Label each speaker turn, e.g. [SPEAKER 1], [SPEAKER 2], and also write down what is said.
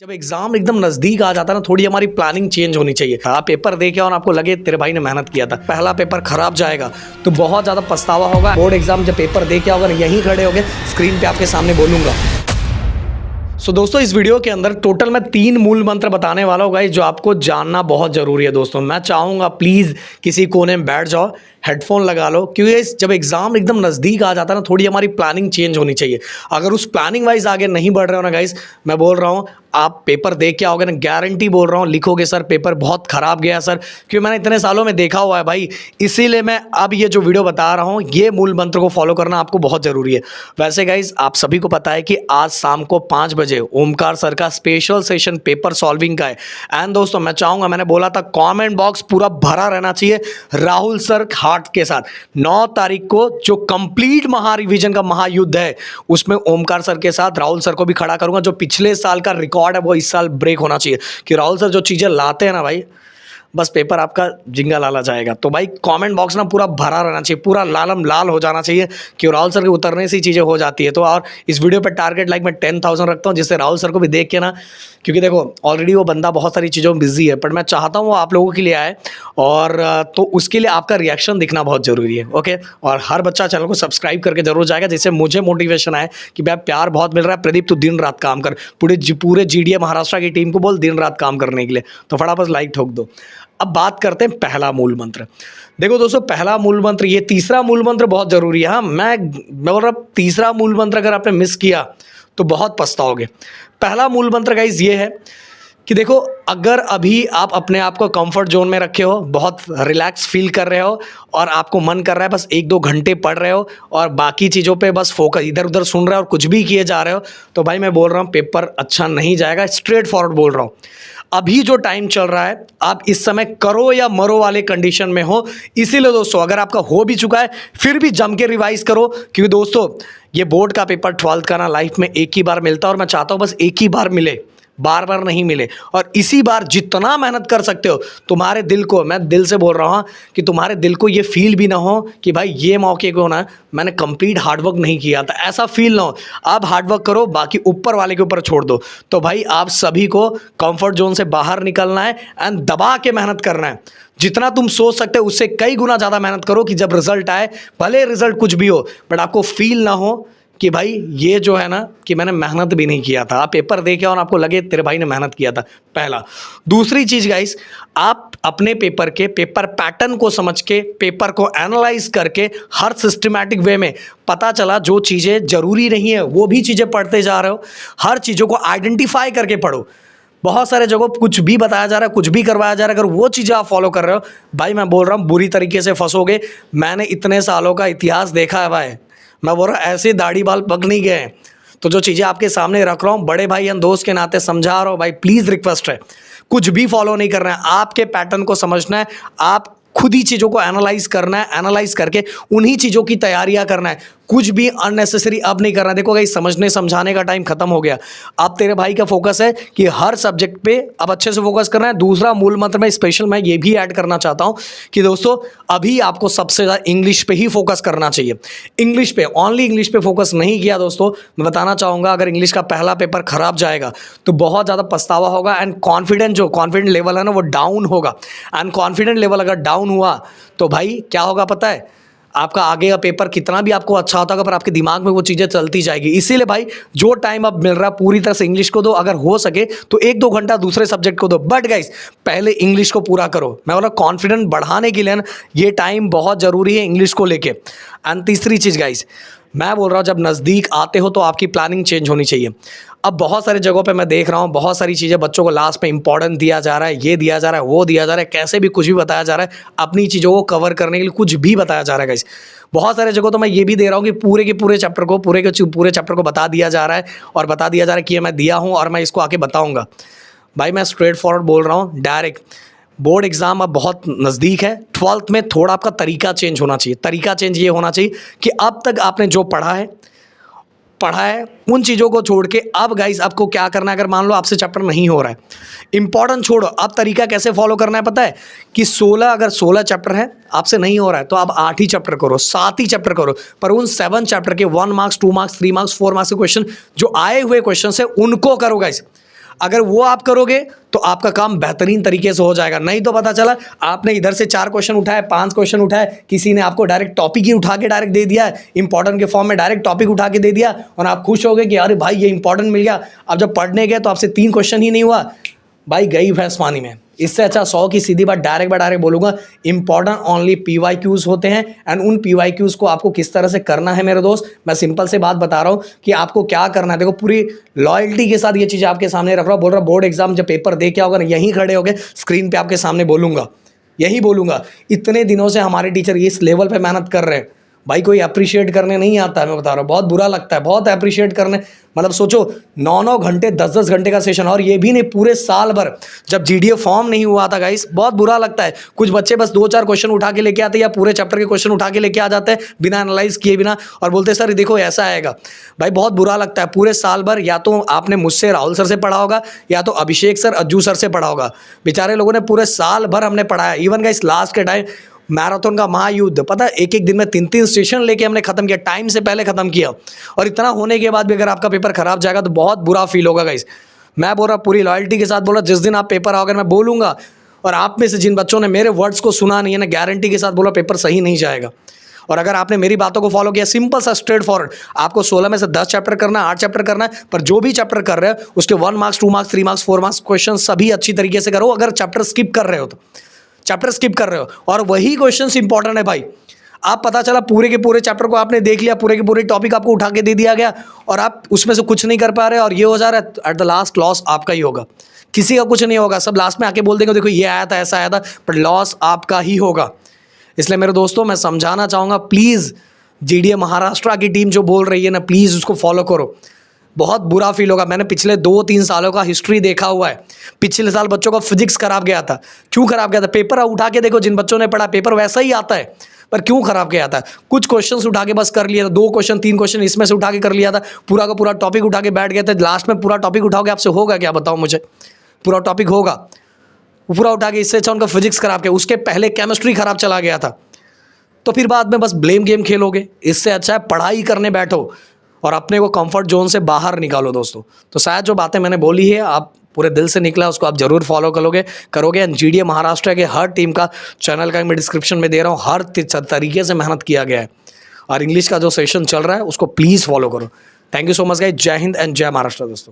[SPEAKER 1] जब एग्जाम एकदम नजदीक आ जाता है ना, थोड़ी हमारी प्लानिंग चेंज होनी चाहिए। आप पेपर दे के और आपको लगे तेरे भाई ने मेहनत किया था, पहला पेपर खराब जाएगा तो बहुत ज्यादा पछतावा होगा। बोर्ड एग्जाम जब पेपर दे के अगर यहीं खड़े होगे स्क्रीन पे आपके सामने बोलूंगा। सो दोस्तों, इस वीडियो के अंदर टोटल मैं 3 मूल मंत्र बताने वाला हूँ गाइस, जो आपको जानना बहुत जरूरी है। दोस्तों मैं चाहूंगा प्लीज किसी कोने में बैठ जाओ, हेडफोन लगा लो, क्योंकि जब एग्जाम एकदम नजदीक आ जाता है ना, थोड़ी हमारी प्लानिंग चेंज होनी चाहिए। अगर उस प्लानिंग वाइज आगे नहीं बढ़ रहे हो ना गाइस, मैं बोल रहा हूँ आप पेपर दे के आओगे ना, गारंटी बोल रहा हूँ लिखोगे सर पेपर बहुत खराब गया सर, क्योंकि मैंने इतने सालों में देखा हुआ है भाई। इसीलिए मैं अब ये जो वीडियो बता रहा हूँ, ये मूल मंत्र को फॉलो करना आपको बहुत जरूरी है। वैसे गाइस आप सभी को पता है कि आज शाम को 5 बजे ओमकार सर का स्पेशल सेशन पेपर सॉल्विंग का है। एंड दोस्तों मैं चाहूंगा, मैंने बोला था कमेंट बॉक्स पूरा भरा रहना चाहिए राहुल सर हार्ट के साथ। 9 तारीख को जो कंप्लीट महारिविजन का महायुद्ध है, उसमें ओमकार सर के साथ राहुल सर को भी खड़ा करूंगा। जो पिछले साल का रिकॉर्ड है वो इस साल ब्रेक होना चाहिए, कि राहुल सर जो चीजें लाते हैं ना भाई, बस पेपर आपका जिंगा लाला जाएगा। तो भाई कमेंट बॉक्स ना पूरा भरा रहना चाहिए, पूरा लालम लाल हो जाना चाहिए, कि राहुल सर के उतरने से चीज़ें हो जाती है। तो और इस वीडियो पे टारगेट लाइक मैं 10,000 रखता हूँ, जिससे राहुल सर को भी देख के ना, क्योंकि देखो ऑलरेडी वो बंदा बहुत सारी चीज़ों में बिजी है, पर मैं चाहता हूँ वो आप लोगों के लिए आए, और तो उसके लिए आपका रिएक्शन दिखना बहुत ज़रूरी है। ओके, और हर बच्चा चैनल को सब्सक्राइब करके जरूर जाएगा, जिससे मुझे मोटिवेशन आए कि भाई प्यार बहुत मिल रहा है प्रदीप, तू दिन रात काम कर, पूरे जीडीए महाराष्ट्र की टीम को बोल दिन रात काम करने के लिए, तो फटाफट लाइक ठोक दो। अब बात करते हैं पहला मूल मंत्र। देखो दोस्तों, पहला मूल मंत्र, ये तीसरा मूल मंत्र बहुत जरूरी है। हाँ, मैं बोल रहा तीसरा मूल मंत्र अगर आपने मिस किया तो बहुत पछताओगे। पहला मूल मंत्र गाइस ये है कि देखो, अगर अभी आप अपने आप को कंफर्ट जोन में रखे हो, बहुत रिलैक्स फील कर रहे हो, और आपको मन कर रहा है बस 1-2 घंटे पढ़ रहे हो और बाकी चीज़ों पे बस फोकस इधर उधर सुन रहे हो और कुछ भी किए जा रहे हो, तो भाई मैं बोल रहा हूँ पेपर अच्छा नहीं जाएगा। स्ट्रेट फॉरवर्ड बोल रहा हूँ, अभी जो टाइम चल रहा है आप इस समय करो या मरो वाले कंडीशन में हो। इसीलिए दोस्तों अगर आपका हो भी चुका है फिर भी जम के रिवाइज करो, क्योंकि दोस्तों ये बोर्ड का पेपर 12th का ना लाइफ में एक ही बार मिलता है, और मैं चाहता हूँ बस एक ही बार मिले, बार बार नहीं मिले। और इसी बार जितना मेहनत कर सकते हो, तुम्हारे दिल को, मैं दिल से बोल रहा हूँ कि तुम्हारे दिल को ये फील भी ना हो कि भाई ये मौके को ना मैंने कंप्लीट हार्डवर्क नहीं किया था, ऐसा फील ना हो। आप हार्डवर्क करो, बाकी ऊपर वाले के ऊपर छोड़ दो। तो भाई आप सभी को कंफर्ट जोन से बाहर निकलना है एंड दबा के मेहनत करना है। जितना तुम सोच सकते हो उससे कई गुना ज़्यादा मेहनत करो, कि जब रिजल्ट आए, भले रिजल्ट कुछ भी हो, बट आपको फील ना हो कि भाई ये जो है ना कि मैंने मेहनत भी नहीं किया था। आप पेपर दे के और आपको लगे तेरे भाई ने मेहनत किया था, पहला। दूसरी चीज़ गाइस, आप अपने पेपर के पेपर पैटर्न को समझ के, पेपर को एनालाइज करके, हर सिस्टमैटिक वे में पता चला जो चीज़ें ज़रूरी नहीं है वो भी चीज़ें पढ़ते जा रहे हो। हर चीज़ों को आइडेंटिफाई करके पढ़ो। बहुत सारे जगहों कुछ भी बताया जा रहा है, कुछ भी करवाया जा रहा है, अगर वो चीज़ें आप फॉलो कर रहे हो, भाई मैं बोल रहा हूँ बुरी तरीके से फंसोगे। मैंने इतने सालों का इतिहास देखा है भाई, मैं बोल रहा हूँ ऐसे दाढ़ी बाल पक नहीं गए। तो जो चीज़ें आपके सामने रख रहा हूँ, बड़े भाई एंड दोस्त के नाते समझा रहा हूँ भाई, प्लीज़ रिक्वेस्ट है, कुछ भी फॉलो नहीं करना है, आपके पैटर्न को समझना है, आप खुद ही चीज़ों को एनालाइज करना है, एनालाइज करके उन्हीं चीज़ों की तैयारियां करना है, कुछ भी अननेसेसरी अब नहीं करना है। देखो गाइस, समझने समझाने का टाइम खत्म हो गया। अब तेरे भाई का फोकस है कि हर सब्जेक्ट पे अब अच्छे से फोकस करना है। दूसरा मूल मंत्र में स्पेशल मैं ये भी ऐड करना चाहता हूँ कि दोस्तों अभी आपको सबसे ज़्यादा इंग्लिश पे ही फोकस करना चाहिए। इंग्लिश पे, ओनली इंग्लिश पे फोकस नहीं किया दोस्तों, मैं बताना चाहूँगा अगर इंग्लिश का पहला पेपर खराब जाएगा तो बहुत ज़्यादा पछतावा होगा, एंड कॉन्फिडेंट लेवल है ना वो डाउन होगा। एंड कॉन्फिडेंट लेवल अगर डाउन हुआ तो भाई क्या होगा पता है, आपका आगे का पेपर कितना भी आपको अच्छा होता होगा, पर आपके दिमाग में वो चीज़ें चलती जाएगी। इसीलिए भाई जो टाइम अब मिल रहा है पूरी तरह से इंग्लिश को दो, अगर हो सके तो 1-2 घंटा दूसरे सब्जेक्ट को दो, बट गाइस पहले इंग्लिश को पूरा करो। मैं बोला कॉन्फिडेंस बढ़ाने के लिए ना ये टाइम बहुत ज़रूरी है इंग्लिश को लेके। एंड तीसरी चीज़ गाइस, मैं बोल रहा हूँ जब नज़दीक आते हो तो आपकी प्लानिंग चेंज होनी चाहिए। अब बहुत सारी जगहों पे मैं देख रहा हूँ, बहुत सारी चीज़ें बच्चों को लास्ट में इंपॉर्टेंट दिया जा रहा है, ये दिया जा रहा है, वो दिया जा रहा है, कैसे भी कुछ भी बताया जा रहा है, अपनी चीज़ों को कवर करने के लिए कुछ भी बताया जा रहा है गाइस। बहुत सारे जगहों तो मैं ये भी दे रहा हूँ कि पूरे के पूरे चैप्टर को पूरे चैप्टर को बता दिया जा रहा है, और बता दिया जा रहा है कि ये मैं दिया हूँ और मैं इसको आके बताऊँगा। भाई मैं स्ट्रेट फॉरवर्ड बोल रहा हूँ, डायरेक्ट बोर्ड एग्जाम अब बहुत नज़दीक है। 12th में थोड़ा आपका तरीका चेंज होना चाहिए। तरीका चेंज ये होना चाहिए कि अब तक आपने जो पढ़ा है उन चीज़ों को छोड़ के अब गाइस आपको क्या करना है। अगर मान लो आपसे चैप्टर नहीं हो रहा है, इंपॉर्टेंट छोड़ो, अब तरीका कैसे फॉलो करना है पता है, कि 16 चैप्टर है आपसे नहीं हो रहा है तो आप 8 ही चैप्टर करो, 7 ही चैप्टर करो, पर उन 7 चैप्टर के 1 मार्क्स 2 मार्क्स 3 मार्क्स 4 मार्क्स के क्वेश्चन जो आए हुए क्वेश्चन है उनको करो गाइस। अगर वो आप करोगे तो आपका काम बेहतरीन तरीके से हो जाएगा। नहीं तो पता चला आपने इधर से 4 क्वेश्चन उठाए, 5 क्वेश्चन उठाए, किसी ने आपको डायरेक्ट टॉपिक ही उठा के डायरेक्ट दे दिया है, इंपॉर्टेंट के फॉर्म में डायरेक्ट टॉपिक उठा के दे दिया और आप खुश हो गए कि अरे भाई ये इंपॉर्टेंट मिल गया। अब जब पढ़ने गए तो आपसे 3 क्वेश्चन ही नहीं हुआ, भाई गई भैंस पानी में। इससे अच्छा 100 की सीधी बात डायरेक्ट बोलूँगा, इंपॉर्टेंट ओनली PYQs होते हैं एंड उन PYQs को आपको किस तरह से करना है मेरे दोस्त, मैं सिंपल से बात बता रहा हूँ कि आपको क्या करना है। देखो पूरी लॉयल्टी के साथ ये चीज़ आपके सामने रख रहा हूँ, बोल रहा बोर्ड एग्जाम जब पेपर दे के होगा ना, यहीं खड़े हो गए स्क्रीन पर आपके सामने बोलूँगा, यही बोलूँगा। इतने दिनों से हमारे टीचर इस लेवल पर मेहनत कर रहे हैं भाई, कोई अप्रिशिएट करने नहीं आता है, मैं बता रहा हूँ, बहुत बुरा लगता है, बहुत अप्रिशिएट करने। मतलब सोचो 9-9 घंटे 10-10 घंटे का सेशन, और ये भी नहीं पूरे साल भर। जब GDA फॉर्म नहीं हुआ था गाइस, बहुत बुरा लगता है। कुछ बच्चे बस 2-4 क्वेश्चन उठा के लेके आते हैं या पूरे चैप्टर के क्वेश्चन उठा के लेके आ जाते हैं बिना एनालाइज किए बिना, और बोलते हैं सर देखो ऐसा आएगा। भाई बहुत बुरा लगता है। पूरे साल भर या तो आपने मुझसे राहुल सर से पढ़ा होगा या तो अभिषेक सर अज्जू सर से पढ़ा होगा। बेचारे लोगों ने पूरे साल भर हमने पढ़ाया। इवन गाइस लास्ट के टाइम मैराथन का महायुद्ध, पता है एक दिन में 3-3 स्टेशन लेके हमने खत्म किया, टाइम से पहले खत्म किया। और इतना होने के बाद भी अगर आपका पेपर खराब जाएगा तो बहुत बुरा फील होगा गाइस। मैं बोल रहा पूरी लॉयल्टी के साथ बोल रहा, जिस दिन आप पेपर आओगे मैं बोलूँगा, और आप में से जिन बच्चों ने मेरे वर्ड्स को सुना नहीं है ना, गारंटी के साथ बोला पेपर सही नहीं जाएगा। और अगर आपने मेरी बातों को फॉलो किया, सिंपल सा स्ट्रेट फॉरवर्ड, आपको 16 में से 10 चैप्टर करना है, 8 चैप्टर करना है, पर जो भी चैप्टर कर रहे हो उसके 1 marks 2 marks 3 marks 4 marks question सभी अच्छी तरीके से करो। अगर चैप्टर स्किप कर रहे हो तो चैप्टर स्किप कर रहे हो, और वही क्वेश्चंस इंपॉर्टेंट है भाई। आप पता चला पूरे के पूरे चैप्टर को आपने देख लिया, पूरे के पूरे टॉपिक आपको उठा के दे दिया गया और आप उसमें से कुछ नहीं कर पा रहे और ये हो जा रहा है, एट द लास्ट लॉस आपका ही होगा, किसी का कुछ नहीं होगा। सब लास्ट में आके बोल देंगे देखो ये आया था ऐसा आया था, पर लॉस आपका ही होगा। इसलिए मेरे दोस्तों मैं समझाना चाहूँगा, प्लीज़ GDA महाराष्ट्र की टीम जो बोल रही है ना, प्लीज़ उसको फॉलो करो। बहुत बुरा फील होगा। मैंने पिछले 2-3 सालों का हिस्ट्री देखा हुआ है। पिछले साल बच्चों का फिजिक्स खराब गया था। क्यों खराब गया था? पेपर उठा के देखो, जिन बच्चों ने पढ़ा पेपर वैसा ही आता है, पर क्यों खराब गया था? कुछ क्वेश्चंस उठा के बस कर लिया था, 2 क्वेश्चन 3 क्वेश्चन इसमें से उठा के कर लिया था, पूरा का पूरा टॉपिक उठा के बैठ गया था। लास्ट में पूरा टॉपिक उठाओगे आपसे होगा क्या, बताओ मुझे? पूरा टॉपिक होगा? पूरा उठा के, इससे अच्छा उनका फिजिक्स खराब किया, उसके पहले केमिस्ट्री खराब चला गया था, तो फिर बाद में बस ब्लेम गेम खेलोगे। इससे अच्छा है पढ़ाई करने बैठो और अपने को कंफर्ट जोन से बाहर निकालो दोस्तों। तो शायद जो बातें मैंने बोली है आप पूरे दिल से निकला, उसको आप जरूर फॉलो करोगे। एंड GDA महाराष्ट्र के हर टीम का चैनल का मैं डिस्क्रिप्शन में दे रहा हूँ, हर तरीके से मेहनत किया गया है, और इंग्लिश का जो सेशन चल रहा है उसको प्लीज़ फॉलो करो। Thank you so much guys. जय हिंद एंड जय महाराष्ट्र दोस्तों।